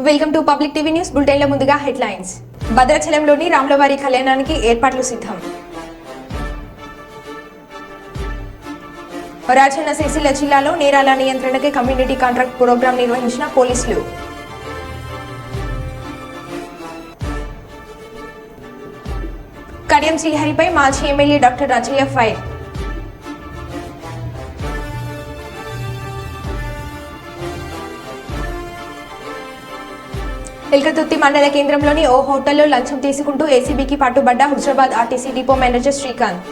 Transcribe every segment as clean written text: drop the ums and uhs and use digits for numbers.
Welcome to public TV news బులెటిన్ల ముందుగా headlines. భద్రాచలంలోని రాములవారి కళ్యాణానికి ఏర్పాట్లు సిద్ధం. రాజన్న సిరిసిల్ల జిల్లాలో నేరాల నియంత్రణకి కమ్యూనిటీ కాంట్రాక్ట్ ప్రోగ్రాం నిర్వహించిన పోలీసులు. కడియం శ్రీహరిపై మాజీ MLA doctor Rajaiah fire. Elkathurthi మండల కేంద్రంలోని ఓ హోటల్లో లంచం తీసుకుంటూ ఏసీబీకి పట్టుబడ్డ Huzurabad RTC depot manager Srikanth.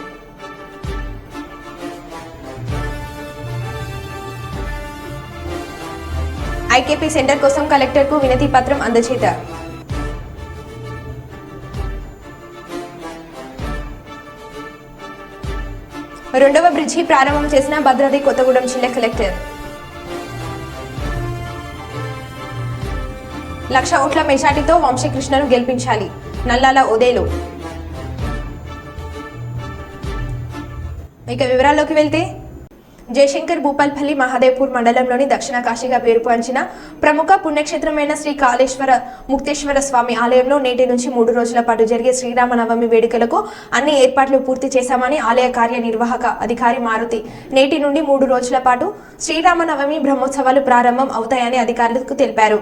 IKP centre కోసం కలెక్టర్కు వినతి పత్రం అందజేత. రెండవ బ్రిడ్జి ప్రారంభం చేసిన భద్రాద్రి కొత్తగూడెం జిల్లా కలెక్టర్. 1,00,000 ఓట్ల మెజార్టీతో వంశీకృష్ణను గెలిపించాలి, నల్లాల ఉదయలు. ఇక వివరాల్లోకి వెళ్తే, జయశంకర్ భూపాల్పల్లి మహాదేవ్పూర్ మండలంలోని దక్షిణ కాశీగా పేరుగాంచిన ప్రముఖ పుణ్యక్షేత్రమైన శ్రీ కాళేశ్వర ముక్తేశ్వర స్వామి ఆలయంలో నేటి నుంచి 3 రోజుల పాటు జరిగే శ్రీరామనవమి వేడుకలకు అన్ని ఏర్పాట్లు పూర్తి చేశామని ఆలయ కార్యనిర్వాహక అధికారి మారుతి నేటి నుండి 3 రోజుల పాటు శ్రీరామనవమి బ్రహ్మోత్సవాలు ప్రారంభం అవుతాయని అధికారులకు తెలిపారు.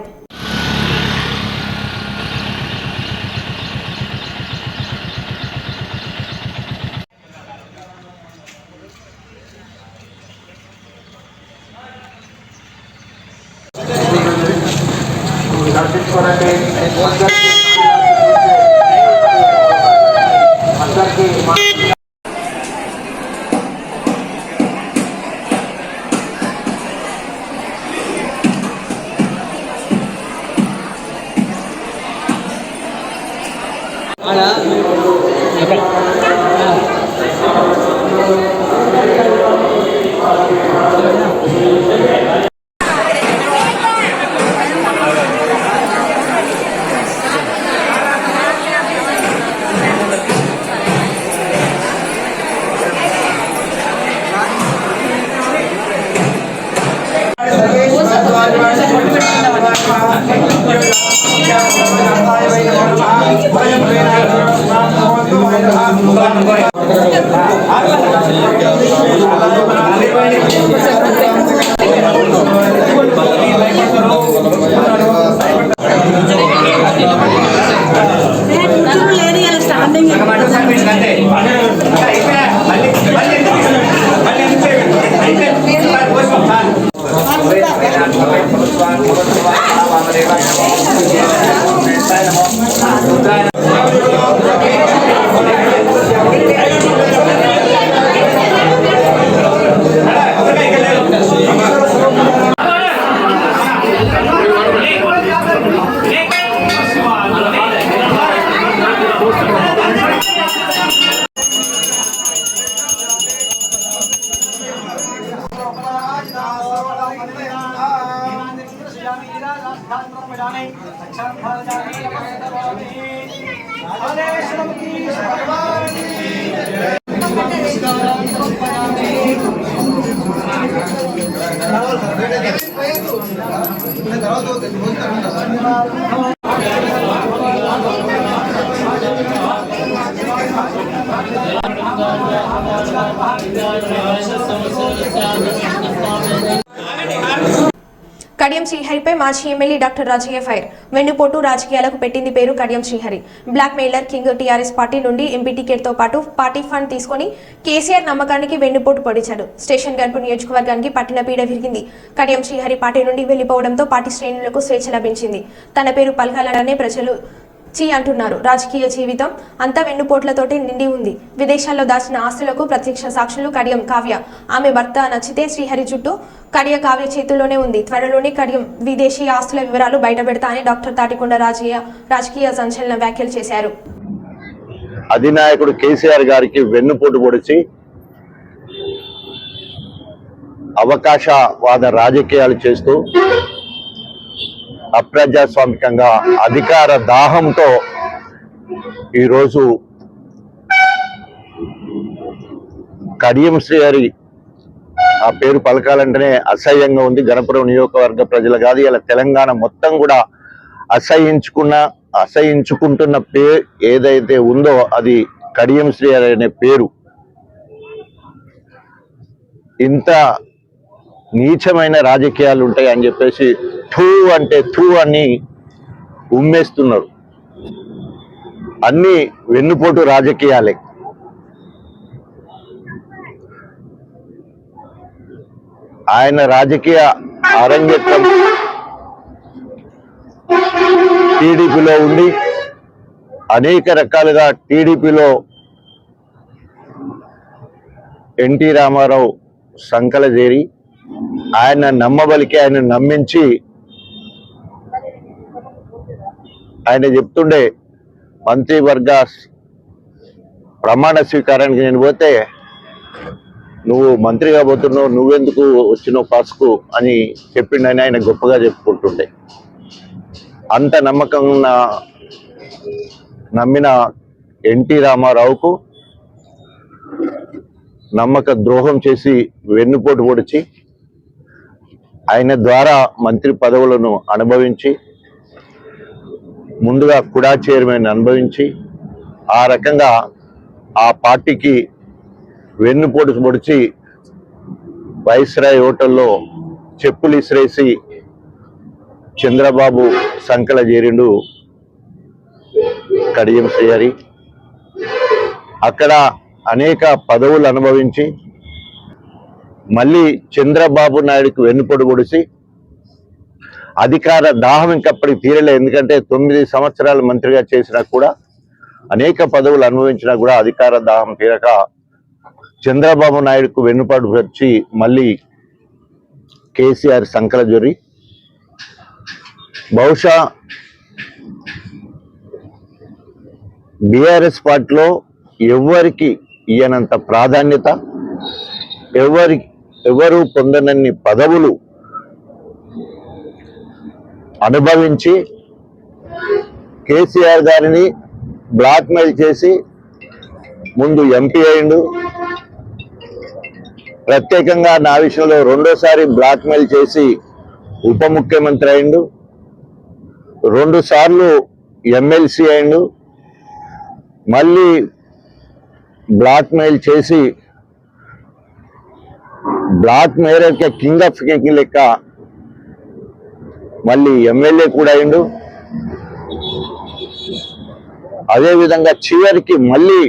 కడియం శ్రీహరిపై మాజీ ఎమ్మెల్యే డాక్టర్ రాజయ్య ఫైర్. వెన్నుపోటు రాజకీయాలకు పెట్టింది పేరు Kadiyam Srihari. Blackmailer king. TRS party నుండి ఎంపీ టికెట్ తో పాటు పార్టీ ఫండ్ తీసుకుని కేసీఆర్ నమ్మకానికి వెన్నుపోటు పొడిచాడు. స్టేషన్ గన్పు నియోజకవర్గానికి పట్టిన పీడ విరిగింది. కడియం శ్రీహరి పార్టీ నుండి వెళ్లిపోవడంతో పార్టీ శ్రేణులకు స్వేచ్ఛ లభించింది. తన పేరు పలకాలనే ప్రజలు చీ అంటున్నారు. రాజకీయ జీవితం అంతా వెన్నుపోట్లతోటి నిండి ఉంది. విదేశాల్లో దాచిన ఆస్తులకు ప్రత్యక్ష సాక్షులు కడియం కావ్య. ఆమె భర్త నచ్చితే శ్రీహరి చుట్టూ కడియ కావ్య చేతుల్లోనే ఉంది. త్వరలోనే కడియం విదేశీ ఆస్తుల వివరాలు బయటపెడతా అని డాక్టర్ తాటికొండ రాజకీయ సంచలన వ్యాఖ్యలు చేశారు. అధినాయకుడు కేసీఆర్ గారికి వెన్నుపోటు పొడిచి అవకాశవాద రాజకీయాలు చేస్తూ అప్రజాస్వామికంగా అధికార దాహంతో ఈరోజు కడియం శ్రీహరి ఆ పేరు పలకాలంటేనే అసహ్యంగా ఉంది. గణపురం నియోజకవర్గ ప్రజలు కాదు, ఇలా తెలంగాణ మొత్తం కూడా అసహించుకుంటున్న పేరు ఏదైతే ఉందో అది కడియం శ్రీహరి అనే పేరు. ఇంత నీచమైన రాజకీయాలు ఉంటాయి అని చెప్పేసి థూ అంటే థూ అని ఉమ్మేస్తున్నారు. అన్ని వెన్నుపోటు రాజకీయాలే. ఆయన రాజకీయ అరంగేట్రం టీడీపీలో ఉండి అనేక రకాలుగా టీడీపీలో ఎన్టీ రామారావు సంకల చేరి ఆయన నమ్మబలికి ఆయన నమ్మించి ఆయన చెప్తుండే మంత్రివర్గ ప్రమాణ స్వీకారానికి నేను పోతే నువ్వు మంత్రిగా పోతున్నావు, నువ్వెందుకు వచ్చినావు పాస్కు అని చెప్పిండని ఆయన గొప్పగా చెప్పుకుంటుండే. అంత నమ్మకం నమ్మిన ఎన్టీ రామారావుకు నమ్మక ద్రోహం చేసి వెన్నుపోటు పొడిచి ఆయన ద్వారా మంత్రి పదవులను అనుభవించి ముందుగా కుడా చైర్మన్ అనుభవించి ఆ రకంగా ఆ పార్టీకి వెన్నుపోటు పొడిచి వైస్రాయ్ హోటల్లో చెప్పులు ఇసిరేసి చంద్రబాబు సంకల చేరిండు కడియం శ్రీహరి. అక్కడ అనేక పదవులు అనుభవించి మళ్ళీ చంద్రబాబు నాయుడుకు వెన్నుపోటు పొడిచి అధికార దాహం ఇంకప్పటికి తీరలే. ఎందుకంటే 9 సంవత్సరాలు మంత్రిగా చేసినా కూడా అనేక పదవులు అనుభవించినా కూడా అధికార దాహం తీరక చంద్రబాబు నాయుడుకు వెన్నుపోటు వచ్చి మళ్ళీ కేసీఆర్ సంకల జొరి బహుశా బీఆర్ఎస్ పార్టీలో ఎవరికి ఇయ్యనంత ప్రాధాన్యత, ఎవరు పొందనన్ని పదవులు అనుభవించి కేసీఆర్ గారిని బ్లాక్మెయిల్ చేసి ముందు ఎంపీ అయిండు. ప్రత్యేకంగా నా విషయంలో రెండోసారి బ్లాక్మెయిల్ చేసి ఉప ముఖ్యమంత్రి అయిండు. 2 సార్లు ఎమ్మెల్సీ అయిండు. మళ్ళీ బ్లాక్మెయిల్ చేసి బ్లాక్ మెయిలర్ కే కింగ్ ఆఫ్ కింగ్ లెక్క మళ్ళీ ఎమ్మెల్యే కూడా అయిండు. అదేవిధంగా చివరికి మళ్ళీ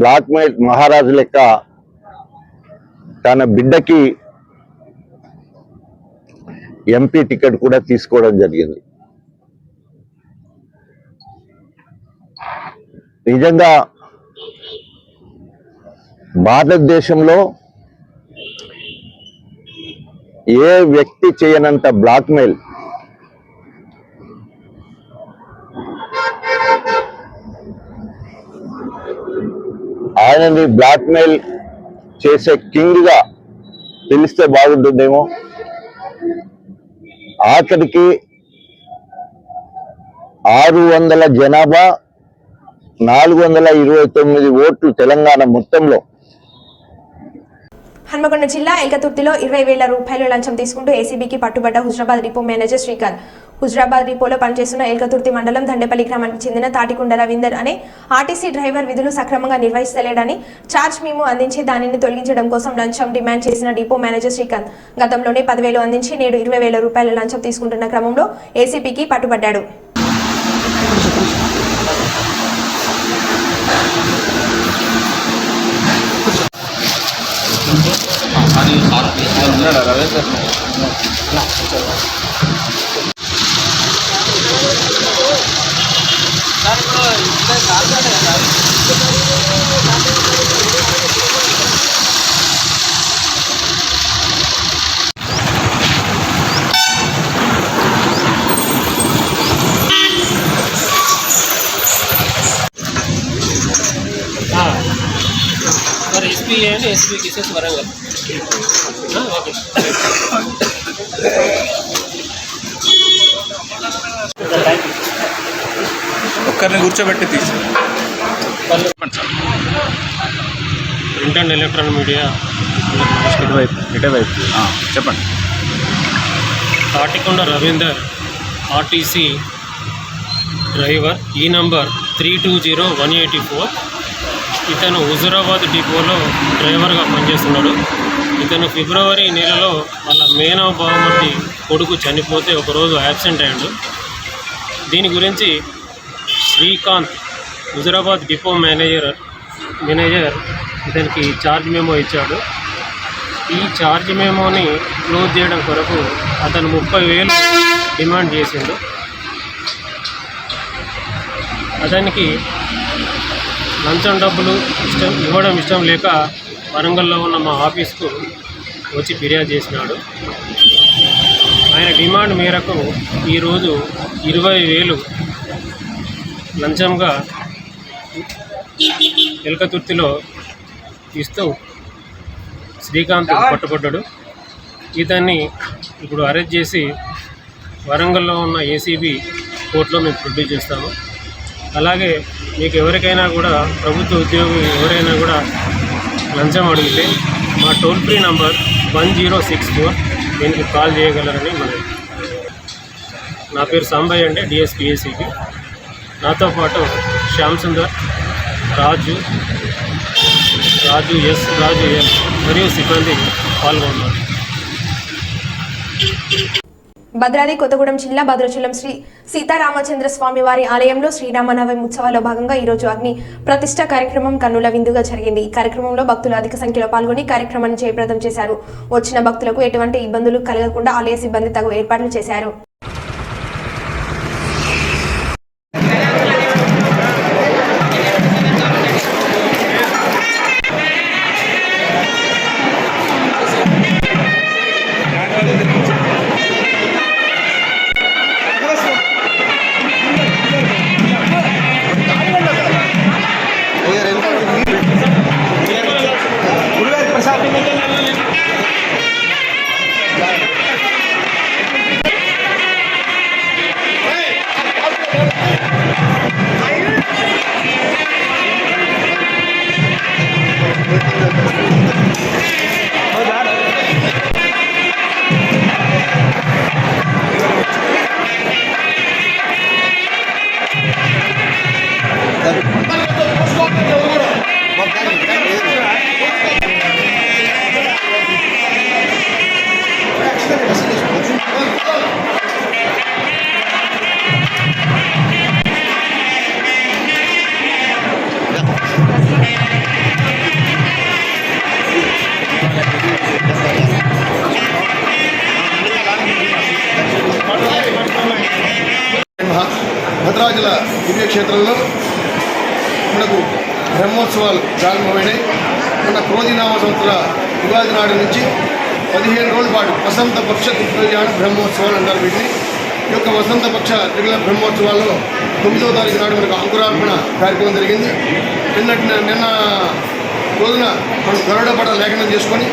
బ్లాక్ మెయిల్ మహారాజు లెక్క తన బిడ్డకి ఎంపీ టికెట్ కూడా తీసుకోవడం జరిగింది. నిజంగా భారతదేశంలో ఏ వ్యక్తి చేయనంత బ్లాక్మెయిల్ ఆయనని బ్లాక్మెయిల్ చేసే కింగ్ గా పిలిస్తే బాగుంటుందేమో. ఆఖరికి 600 జనాభా 429 ఓట్లు తెలంగాణ మొత్తంలో. హన్మకొండ జిల్లా ఎల్కతుర్తిలో 20,000 రూపాయలు లంచం తీసుకుంటూ ఏసీబీకి పట్టుబడ్డ హుజరాబాద్ డిపో మేనేజర్ శ్రీకాంత్. హుజరాబాద్ డిపోలో పనిచేస్తున్న ఎల్కతుర్తి మండలం దండేపల్లి గ్రామానికి చెందిన తాటికొండ రవీందర్ అనే ఆర్టీసీ డ్రైవర్ విధులు సక్రమంగా నిర్వహిస్తలేడని ఛార్జ్ మేము అందించి దానిని తొలగించడం కోసం లంచం డిమాండ్ చేసిన డిపో మేనేజర్ శ్రీకాంత్ గతంలోనే 10,000 అందించి నేడు 20,000 రూపాయల లంచం తీసుకుంటున్న క్రమంలో ఏసీబీకి పట్టుబడ్డాడు. एसपी है एसपी केसेस वरंगल ओके ఒక్కరిని కూర్చోబెట్టి తీసి ప్రింట్ అండ్ ఎలక్ట్రానిక్ మీడియా ఇటువైపు చెప్పండి. తాటికొండ రవీందర్ ఆర్టీసీ డ్రైవర్, ఈ నంబర్ 320184. ఇతను హుజూరాబాద్ డిపోలో డ్రైవర్గా పనిచేస్తున్నాడు. ఇతను ఫిబ్రవరి నెలలో వాళ్ళ మేనవ బావమర్ది కొడుకు చనిపోతే ఒకరోజు యాబ్సెంట్ అయ్యాడు. దీని గురించి శ్రీకాంత్ హుజూరాబాద్ డిపో మేనేజర్ ఇతనికి ఛార్జ్ మెమో ఇచ్చాడు. ఈ ఛార్జ్ మెమోని క్లోజ్ చేయడం కొరకు అతను 30,000 డిమాండ్ చేసిండు. అతనికి లంచం డబ్బులు ఇవ్వడం ఇష్టం లేక వరంగల్లో ఉన్న మా ఆఫీస్కు వచ్చి ఫిర్యాదు చేసినాడు. ఆయన డిమాండ్ మేరకు ఈరోజు 20,000 లంచంగా ఎలకతుర్తిలో ఇస్తూ శ్రీకాంత్ పట్టుబడ్డాడు. ఇతన్ని ఇప్పుడు అరెస్ట్ చేసి వరంగల్లో ఉన్న ఏసీబీ కోర్టులో మేము ప్రొడ్యూస్ చేస్తాము. అలాగే మీకు ఎవరికైనా కూడా ప్రభుత్వ ఉద్యోగి ఎవరైనా కూడా లంచం అడిగితే మా టోల్ ఫ్రీ నంబర్ 1064 దీనికి కాల్ చేయగలరని మనకి. నా పేరు సాంబయ్య అంటే డిఎస్పీ ఏసీబీ. నాతో పాటు శ్యామ్ సుందర్, రాజు ఎస్ మరియు సిబ్బంది పాల్గొన్నారు. భద్రాద్రి కొత్తగూడెం జిల్లా భద్రాచలం శ్రీ సీతారామచంద్ర స్వామి వారి ఆలయంలో శ్రీరామనవమి ఉత్సవాల్లో భాగంగా ఈరోజు అగ్ని ప్రతిష్ట కార్యక్రమం కన్నుల విందుగా జరిగింది. ఈ కార్యక్రమంలో భక్తులు అధిక సంఖ్యలో పాల్గొని కార్యక్రమాన్ని జయప్రదం చేశారు. వచ్చిన భక్తులకు ఎటువంటి ఇబ్బందులు కలగకుండా ఆలయ సిబ్బంది తగు ఏర్పాట్లు చేశారు. భద్రాచల దివ్యక్షేత్రంలో మనకు బ్రహ్మోత్సవాలు ప్రారంభమైనాయి. మన క్రోధినామ సంవత్సర ఉగాది నాడు నుంచి 15 రోజుల పాటు వసంత పక్ష త్రికల్యాణ బ్రహ్మోత్సవాలు అంటారు వీటిని. ఈ యొక్క వసంత పక్ష త్రికల బ్రహ్మోత్సవాల్లో 9వ తారీఖు నాడు మనకు అంకురార్పణ కార్యక్రమం జరిగింది. నిన్న రోజున మనం గరుడపడ లేఖనం చేసుకొని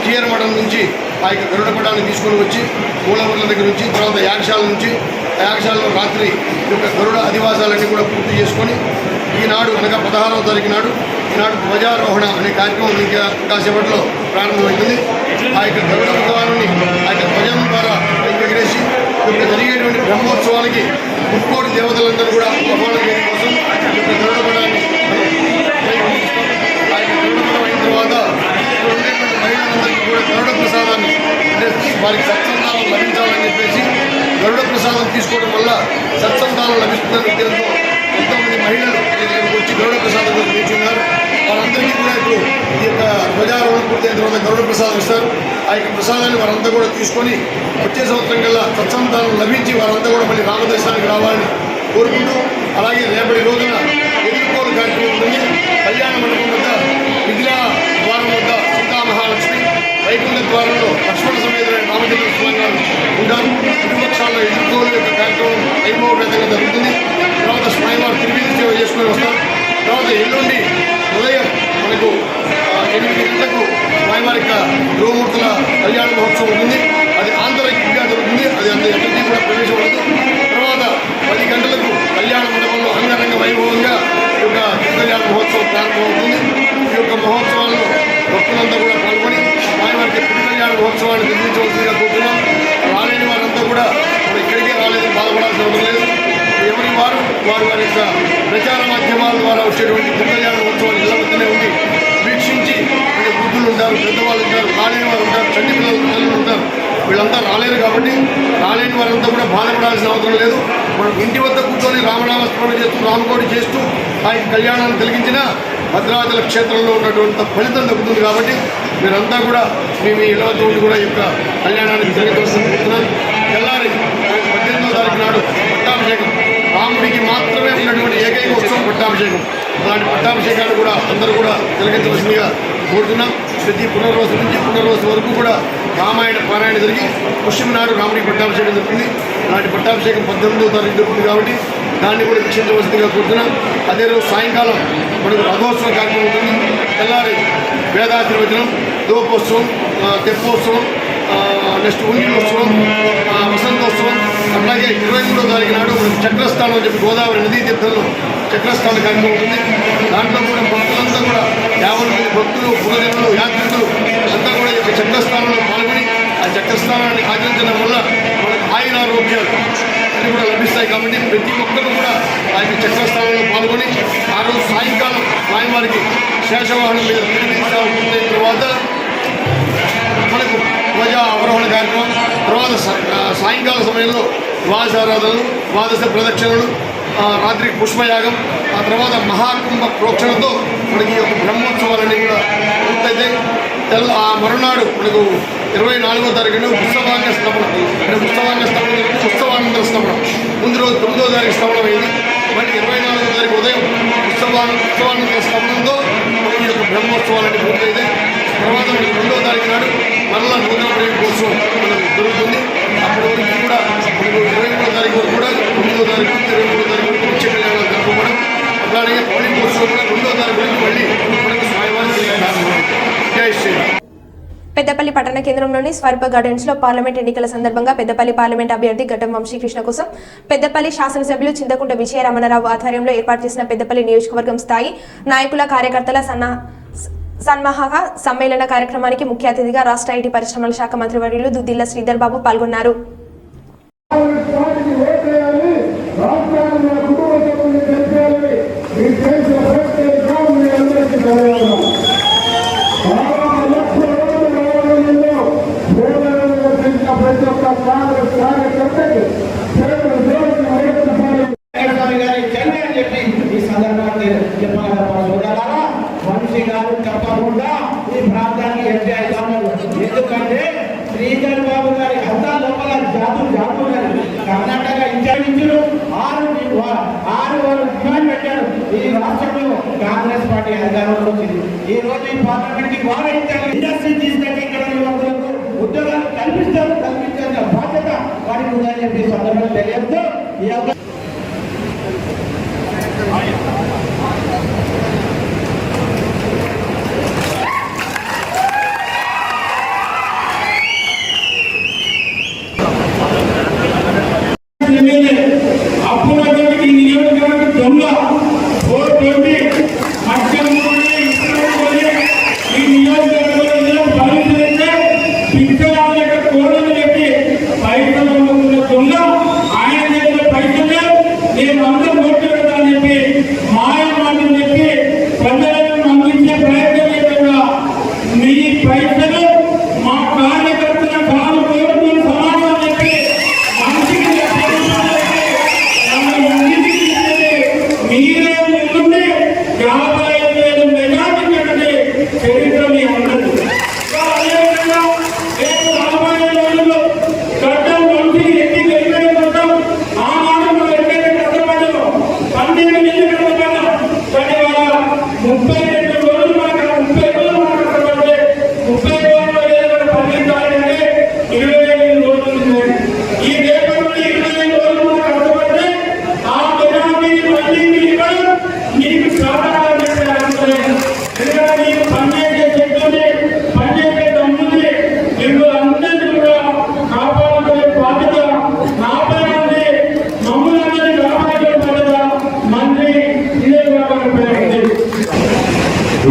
చీర మఠం నుంచి ఆ యొక్క గరుడపడాన్ని తీసుకొని వచ్చి మూలవర్ల దగ్గర నుంచి తర్వాత యాగశాల నుంచి యాగశాలలో రాత్రి యొక్క గరుడ అధివాసాలన్నీ కూడా పూర్తి చేసుకొని ఈనాడు అనగా 16వ తారీఖు నాడు ఈనాడు ధ్వజారోహణ అనే కార్యక్రమం ఇంకా కాసేపట్లో ప్రారంభమవుతుంది. ఆ యొక్క గరుడ భగవాను ఆ యొక్క ధ్వజం ద్వారా ఎగరేసి యొక్క జరిగేటువంటి బ్రహ్మోత్సవానికి ముక్కోటి దేవతలందరూ కూడా ఆహ్వానం చేయడం కోసం యొక్క గరుడపడాన్ని ఆ యొక్క గరుడపడం అయిన తర్వాత ఉండేటువంటి మహిళలందరికీ కూడా గరుడ ప్రసాదాన్ని అంటే వారికి సత్సంతానం లభించాలని చెప్పేసి గరుడ ప్రసాదం తీసుకోవడం వల్ల సత్సంతానం లభిస్తుందని ఉద్దేశంతో ఎంతోమంది మహిళలు వచ్చి గరుడ ప్రసాదం కోసం నిల్చున్నారు. వారందరికీ కూడా ఇప్పుడు ఈ యొక్క ధ్వజారోహణ పూర్తయిన తర్వాత గరుడ ప్రసాదం ఇస్తారు. ఆ యొక్క ప్రసాదాన్ని వారంతా కూడా తీసుకొని వచ్చే సంవత్సరం కల్లా సత్సంతానం లభించి వారంతా కూడా మళ్ళీ రామదర్శనానికి రావాలని కోరుకుంటూ అలాగే రేపటి రోజున ఎదుర్కోలు కార్యక్రమం ఉంటుంది. కళ్యాణ మండపం వద్ద మిథిలా ద్వారం వద్ద సీతామహాలక్ష్మి, వైకుంఠ ద్వారంలో లక్ష్మణ సమేతులైన రామచంద్ర స్వామి గారు ఉంటారు. ఇరుపక్షాల్లో ఎదుర్కోలు యొక్క కార్యక్రమం వైభవపేతంగా జరుగుతుంది. తర్వాత స్వామివారు తిరిగి సేవ చేసుకొని వస్తారు. తర్వాత ఎల్లుండి ఉదయం మనకు 8 గంటలకు స్వామివారి యొక్క గృహమూర్తుల కళ్యాణ మహోత్సవం ఉంటుంది. అది ఆంతరికంగా జరుగుతుంది. అది ఎక్కడికి కూడా ప్రవేశం ఉండదు. తర్వాత 10 గంటలకు కళ్యాణ మండపంలో అంగరంగ వైభవంగా ఈ యొక్క కళ్యాణ మహోత్సవం ప్రారంభమవుతుంది. ఈ యొక్క మహోత్సవాల్లో భక్తులంతా కూడా పాల్గొని స్వామివారికి కళ్యాణ మహోత్సవం ఉత్సవాన్ని నిర్మించవలసిందిగా కోరుతున్నాం. రాలేని వారంతా కూడా మనం ఇక్కడికే రాలేదని బాధపడాల్సిన అవసరం లేదు. ఎవరి వారు వారి యొక్క ప్రచార మాధ్యమాల ద్వారా వచ్చేటువంటి తిరుకల్యాణ ఉత్సవాలు ఇళ్ల వద్దనే ఉండి వీక్షించి వృద్ధులు ఉంటారు, పెద్దవాళ్ళు ఉంటారు, రాలేని వారు ఉంటారు, చంటి పిల్లలు ఉంటారు. వీళ్ళంతా రాలేరు కాబట్టి రాలేని వారంతా కూడా బాధపడాల్సిన అవసరం లేదు. మనం ఇంటి వద్ద కూర్చొని రామనామస్మరణ చేస్తూ రామకోటి చేస్తూ ఆయన కళ్యాణాన్ని కలిగించిన భద్రాచల క్షేత్రంలో ఉన్నటువంటి ఫలితం దక్కుతుంది. కాబట్టి మీరంతా కూడా మీ ఇళ్ల వద్ద ఉండి కూడా ఈ యొక్క కళ్యాణాన్ని జరిగించాల్సింది. తెల్లారి 18వ తారీఖు నాడు పట్టాభిషేకం, రాముడికి మాత్రమే ఉన్నటువంటి ఏకైక ఉత్సవం పట్టాభిషేకం. అలాంటి పట్టాభిషేకాన్ని కూడా అందరూ కూడా జరిగించవలసిందిగా కోరుతున్నాం. ప్రతి పునర్వసు నుంచి పునర్వసు వరకు కూడా రామాయణ పారాయణ జరిగి పుష్యమి నాడు రాముడికి పట్టాభిషేకం జరుగుతుంది. అలాంటి పట్టాభిషేకం 18వ తారీఖు జరుగుతుంది కాబట్టి దాన్ని కూడా వీక్షించవలసిందిగా కోరుతున్నాం. అదే రోజు సాయంకాలం మనకు రథోత్సవ కార్యక్రమం ఉంటుంది. తెల్లారి వేదాశీర్వచనం, దోపోత్సవం, తెప్పోత్సవం, నెక్స్ట్ ఉంగిలోత్సవం, వసంతోత్సవం, అలాగే 23వ తారీఖు నాడు మనకు చక్రస్థానం అని చెప్పి గోదావరి నదీ తీర్థంలో చక్రస్థాన కార్యక్రమం ఉంటుంది. దాంట్లో కూడా భక్తులంతా కూడా 50 మంది భక్తులు, పునజనులు, యాత్రికులు అంతా కూడా ఈ చక్రస్థానంలో పాల్గొని ఆ చక్రస్థానాన్ని ఆచరించడం వల్ల మనకు ఆయుర ఆరోగ్యాలు అన్నీ కూడా లభిస్తాయి. కాబట్టి ప్రతి ఒక్కరు కూడా ఆ యొక్క చక్రస్థానంలో పాల్గొని ఆ రోజు సాయంకాలం స్వామివారికి శేషవాహనం మీద పూర్తయిన తర్వాత మనకు ధ్వజ అవరోహణ కార్యక్రమం, తర్వాత సాయంకాల సమయంలో ద్వాదశారాధనలు, ద్వాదశ ప్రదక్షిణలు, రాత్రికి పుష్పయాగం, ఆ తర్వాత మహాకుంభ ప్రోక్షణతో మనకి ఈ యొక్క బ్రహ్మోత్సవాలన్నీ కూడా పూర్తయితే ఆ మరునాడు మనకు 24వ తారీఖున ఉత్సవాంగ స్థాపనం, ఉత్సవాంగ స్థాపన ఉత్సవానంతర స్థాపనం. ముందు రోజు 9వ తారీఖు స్థాపనం అయింది. మళ్ళీ 24వ తారీఖు ఉదయం ఉత్సవానంతర స్థాపనంతో ఈ యొక్క బ్రహ్మోత్సవాలన్నీ పూర్తయితే తర్వాత మనకి 2వ తారీఖు నాడు మరలా నూతన బ్రహ్మోత్సవం మనకు జరుగుతుంది. అప్పటి వరకు కూడా మనకు 23వ తారీఖు వరకు కూడా 9వ తారీఖు 23వ తారీఖు వరకు నిత్య కళ్యాణాలు జరుపుకోవడం. అలాగే పౌర్ణిమోత్సవం కూడా 2వ తారీఖు వరకు మళ్ళీ మనకు స్వామివారి జై శ్రీరామ్. పెద్దపల్లి పట్టణ కేంద్రంలోని స్వర్ప గార్డెన్స్ లో పార్లమెంట్ ఎన్నికల సందర్భంగా పెద్దపల్లి పార్లమెంట్ అభ్యర్థి ఘట్టం వంశీకృష్ణ కోసం పెద్దపల్లి శాసనసభ్యులు చింతకుంట విజయరమణరావు ఆధ్వర్యంలో ఏర్పాటు చేసిన పెద్దపల్లి నియోజకవర్గం స్థాయి నాయకుల కార్యకర్తల సన్మాహక సమ్మేళన కార్యక్రమానికి ముఖ్య అతిథిగా రాష్ట్ర ఐటీ పరిశ్రమల శాఖ మంత్రివర్యులు దుద్దిల్ల శ్రీధర్ బాబు పాల్గొన్నారు. తప్పకుండా ఈ ప్రాంతానికి ఎంజాయ్ కావాలి. ఎందుకంటే శ్రీధర్ బాబు గారి అంతా లోపల జాతు కర్ణాటక ఇన్ఛార్జీలు 6 డిమాండ్ పెట్టారు. ఈ రాష్ట్రంలో కాంగ్రెస్ పార్టీ అధికారంలో వచ్చింది. ఈ రోజు ఈ పార్లమెంట్ కి వారు ఇండస్ట్రీ తీసుకొచ్చి ఇక్కడ యువకులకు ఉద్యోగాలు కల్పించాల్సిన బాధ్యత వారికి ఉందని చెప్పి సందర్భంగా తెలియదు.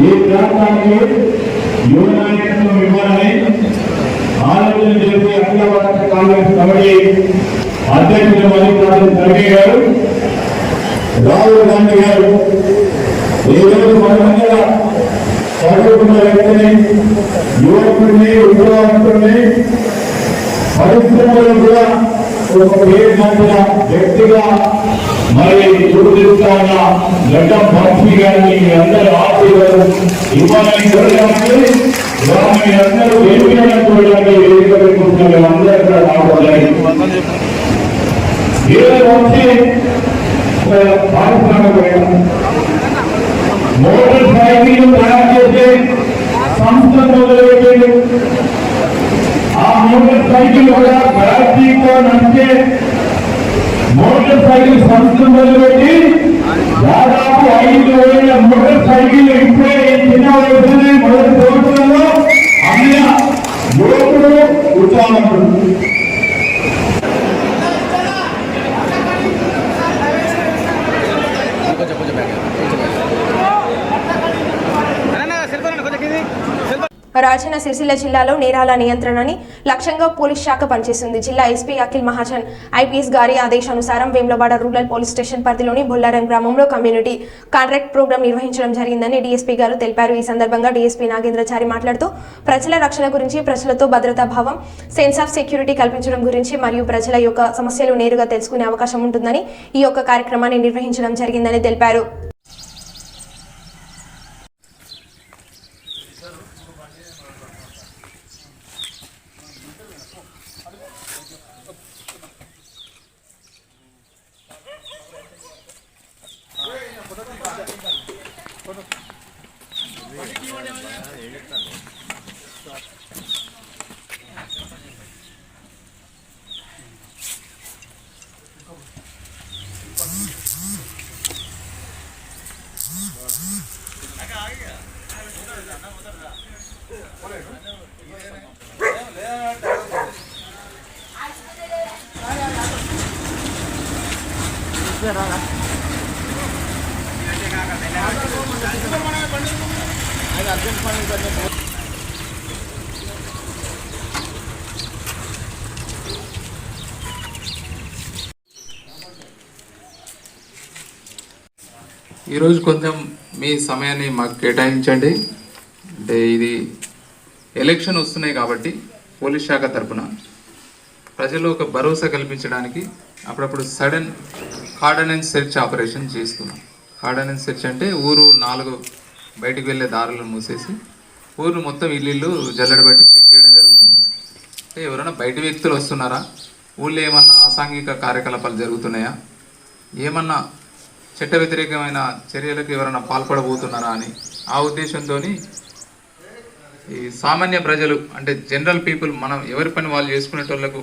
ఈ ప్రాంతానికి యువ నాయకత్వం ఇవ్వాలని కమిటీ అధ్యక్షులు మల్లికార్జున ఖర్గే గారు, రాహుల్ గాంధీ గారు ఈరోజు మనమందర చదువుకున్న వ్యక్తిని, యువకుడిని, ఉద్యోగస్తుడిని, పరిశ్రమలు కూడా ఒక పేరు మాత్రం వ్యక్తిగా మరి గుర్తిస్తున్న గడ్డం బాబీ గారిని అందరూ ఆశీర్వాదం ఇవ్వాలని కోరడానికి, వారిని అందరూ వేదికలను చూడడానికి వేదిక పెట్టుకుంటున్న అందరూ కూడా రావాలి. ఈరోజు వచ్చి పారిశ్రామిక మోటార్ సైకిల్ తయారు చేసే సంస్థ మొదలుపెట్టింది. ఆ మోటార్ సైకిల్ కూడా బ్యాటరీతో నడిచే మోటార్ సైకిల్ సంస్థ మొదలుపెట్టి దాదాపు 5,000 మోటార్ సైకిల్ ఇప్పుడే చిన్న వయసులోనే మొదటి సంవత్సరంలో అమ్మిన యువకుడు ఉత్సాహంతుడు. రాజన్న సిరిసిల్ల జిల్లాలో నేరాల నియంత్రణని లక్ష్యంగా పోలీస్ శాఖ పనిచేస్తుంది. జిల్లా ఎస్పీ అఖిల్ మహాజన్ ఐపీఎస్ గారి ఆదేశానుసారం వేములవాడ రూరల్ పోలీస్ స్టేషన్ పరిధిలోని బొల్లారం గ్రామంలో కమ్యూనిటీ కాంట్రాక్ట్ ప్రోగ్రాం నిర్వహించడం జరిగిందని డీఎస్పీ గారు తెలిపారు. ఈ సందర్భంగా డీఎస్పీ నాగేంద్రచారి మాట్లాడుతూ ప్రజల రక్షణ గురించి, ప్రజలతో భద్రతా భావం, సెన్స్ ఆఫ్ సెక్యూరిటీ కల్పించడం గురించి మరియు ప్రజల యొక్క సమస్యలు నేరుగా తెలుసుకునే అవకాశం ఉంటుందని ఈ యొక్క కార్యక్రమాన్ని నిర్వహించడం జరిగిందని తెలిపారు. ఈరోజు కొంచెం మీ సమయాన్ని మాకు కేటాయించండి. అంటే ఇది ఎలక్షన్ వస్తున్నాయి కాబట్టి పోలీస్ శాఖ తరఫున ప్రజలు ఒక భరోసా కల్పించడానికి అప్పుడప్పుడు సడన్ కార్డనెన్స్ సెర్చ్ ఆపరేషన్ చేస్తున్నాం. కార్డనెన్స్ సెర్చ్ అంటే ఊరు 4 బయటికి వెళ్ళే దారులను మూసేసి ఊరు మొత్తం ఇల్లు జల్లెడబట్టి చెక్ చేయడం జరుగుతుంది. అంటే ఎవరైనా బయట వ్యక్తులు వస్తున్నారా, ఊళ్ళో ఏమన్నా అసాంఘిక కార్యకలాపాలు జరుగుతున్నాయా, ఏమన్నా చట్ట వ్యతిరేకమైన చర్యలకు ఎవరైనా పాల్పడబోతున్నారా అని ఆ ఉద్దేశంతో ఈ సామాన్య ప్రజలు అంటే జనరల్ పీపుల్ మనం ఎవరి పని వాళ్ళు చేసుకునేటోళ్లకు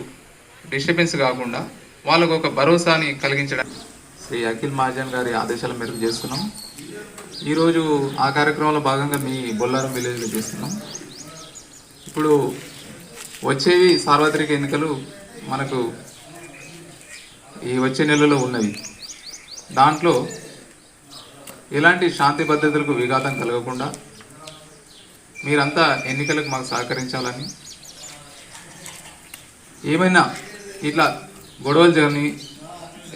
డిస్టర్బెన్స్ కాకుండా వాళ్ళకు ఒక భరోసాని కలిగించడం శ్రీ అఖిల్ మహాజన్ గారి ఆదేశాల మేరకు చేస్తున్నాం. ఈరోజు ఆ కార్యక్రమంలో భాగంగా మీ బొల్లారం విలేజ్లో చేస్తున్నాం. ఇప్పుడు వచ్చేవి సార్వత్రిక ఎన్నికలు మనకు ఈ వచ్చే నెలలో ఉన్నవి. దాంట్లో ఎలాంటి శాంతి భద్రతలకు విఘాతం కలగకుండా మీరంతా ఎన్నికలకు మాకు సహకరించాలని, ఏమైనా ఇట్లా గొడవలు కానీ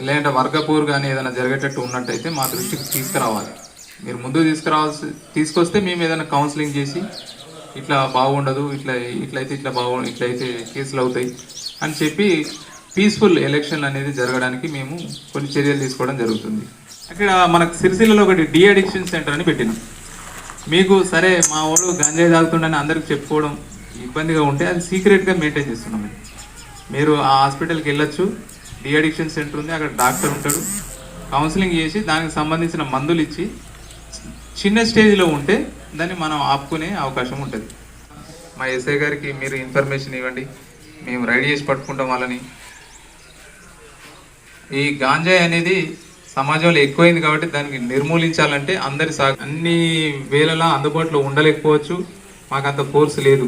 లేదంటే వర్గపూర్ కానీ ఏదైనా జరిగేటట్టు ఉన్నట్టయితే మా దృష్టికి తీసుకురావాలి. మీరు ముందు తీసుకొస్తే మేము ఏదైనా కౌన్సిలింగ్ చేసి ఇట్లా బాగుండదు, ఇట్లయితే ఇట్లయితే కేసులు అవుతాయి అని చెప్పి పీస్ఫుల్ ఎలక్షన్ అనేది జరగడానికి మేము కొన్ని చర్యలు తీసుకోవడం జరుగుతుంది. అక్కడ మనకు సిరిసిల్లలో ఒకటి డి అడిక్షన్ సెంటర్ అని పెట్టినాం. మీకు సరే మా వాడు గంజాయి తాగుతుండని అందరికి చెప్పుకోవడం ఇబ్బందిగా ఉంటే అది సీక్రెట్గా మెయింటైన్ చేస్తున్నాం. మీరు ఆ హాస్పిటల్కి వెళ్ళొచ్చు, డి అడిక్షన్ సెంటర్ ఉంది, అక్కడ డాక్టర్ ఉంటాడు, కౌన్సిలింగ్ చేసి దానికి సంబంధించిన మందులు ఇచ్చి చిన్న స్టేజ్లో ఉంటే దాన్ని మనం ఆపుకునే అవకాశం ఉంటుంది. మా ఎస్ఐ గారికి మీరు ఇన్ఫర్మేషన్ ఇవ్వండి, మేము రెడీ చేసి పట్టుకుంటాం వాళ్ళని. ఈ గాంజాయి అనేది సమాజంలో ఎక్కువైంది కాబట్టి దానికి నిర్మూలించాలంటే అందరి అన్ని వేళలా అందుబాటులో ఉండలేకపోవచ్చు, మాకు అంత ఫోర్స్ లేదు.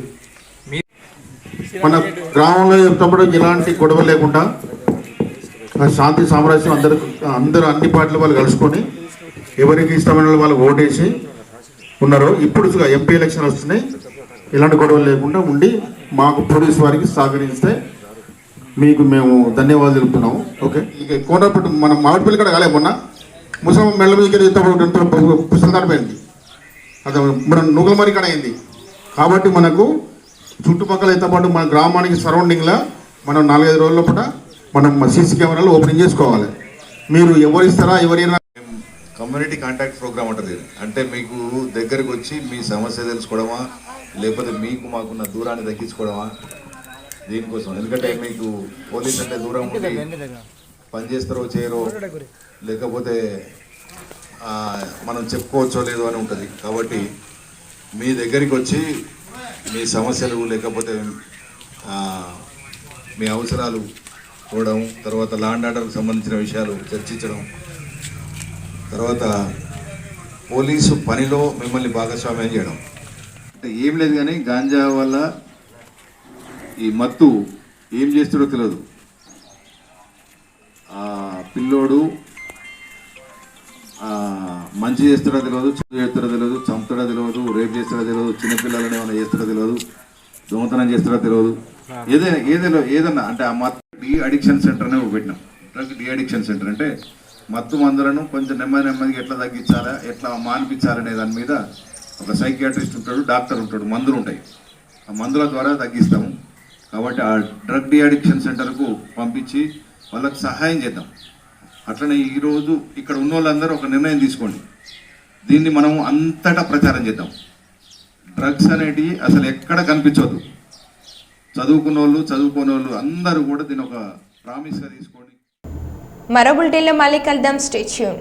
మన గ్రామంలో చెప్తాడు ఎలాంటి గొడవ లేకుండా శాంతి సామరస్యం అందరూ అన్ని పార్టీల వాళ్ళు కలుసుకొని ఎవరికి ఇష్టమైన వాళ్ళు ఓటేసి ఉన్నారు. ఇప్పుడు ఎంపీ ఎలక్షన్ వస్తున్నాయి, ఎలాంటి గొడవలు లేకుండా ఉండి మాకు పోలీసు వారికి సహకరిస్తే మీకు మేము ధన్యవాదాలు తెలుపుతున్నాము. ఓకే, ఇక కోనపట్టు మనం మామిడిపల్లి కూడా కాలే మొన్న ముసలం మెళ్ళ మీదకి ఎంత పుస్తకాలు పోయింది, అది మన నుగలమరి కాడ అయింది. కాబట్టి మనకు చుట్టుపక్కల ఎంత పాటు మన గ్రామానికి సరౌండింగ్లో మనం 4-5 రోజుల పూట మనం సీసీ కెమెరాలు ఓపెనింగ్ చేసుకోవాలి. మీరు ఎవరిస్తారా ఎవరైనా కమ్యూనిటీ కాంటాక్ట్ ప్రోగ్రామ్ ఉంటుంది. అంటే మీకు దగ్గరకు వచ్చి మీ సమస్య తెలుసుకోవడమా, లేకపోతే మీకు మాకున్న దూరాన్ని తగ్గించుకోవడమా, దీనికోసం. ఎందుకంటే మీకు పోలీస్ అంటే దూరం ఉండి పనిచేస్తారో చేయరో, లేకపోతే మనం చెప్పుకోవచ్చో లేదో అని ఉంటుంది. కాబట్టి మీ దగ్గరికి వచ్చి మీ సమస్యలు లేకపోతే మీ అవసరాలు చూడడం, తర్వాత లా అండ్ ఆర్డర్కి సంబంధించిన విషయాలు చర్చించడం, తర్వాత పోలీసు పనిలో మిమ్మల్ని భాగస్వామ్యం చేయడం. అంటే ఏం లేదు కానీ గాంజా వల్ల ఈ మత్తు ఏం చేస్తాడో తెలియదు. పిల్లోడు మంచి చేస్తాడో తెలియదు, చెడు చేస్తాడో తెలియదు, చంపుతాడో తెలియదు, రేప్ చేస్తాడో తెలియదు, చిన్నపిల్లలని ఏమైనా చేస్తాడో తెలియదు, దొంగతనం చేస్తాడో తెలియదు. ఏదైనా అంటే ఆ మత్తు డి అడిక్షన్ సెంటర్ అనే పెట్టినాం. డ్రగ్ డి అడిక్షన్ సెంటర్ అంటే మత్తు మందులను కొంచెం నెమ్మదిగా ఎట్లా తగ్గించాలా, ఎట్లా మానిపించాలనే దాని మీద ఒక సైకియాట్రిస్ట్ ఉంటాడు, డాక్టర్ ఉంటాడు, మందులు ఉంటాయి. ఆ మందుల ద్వారా తగ్గిస్తాము. కాబట్టి ఆ డ్రగ్ డి అడిక్షన్ సెంటర్కు పంపించి వాళ్ళకి సహాయం చేద్దాం. అట్లనే ఈరోజు ఇక్కడ ఉన్న వాళ్ళందరూ ఒక నిర్ణయం తీసుకోండి, దీన్ని మనం అంతటా ప్రచారం చేద్దాం. డ్రగ్స్ అనేటివి అసలు ఎక్కడ కనిపించవద్దు. చదువుకున్న వాళ్ళు చదువుకోని వాళ్ళు అందరూ కూడా దీని ఒక ప్రామిస్గా తీసుకోండి. మరో బులెటిన్లో మళ్ళీ కలుద్దాం. Stay tune.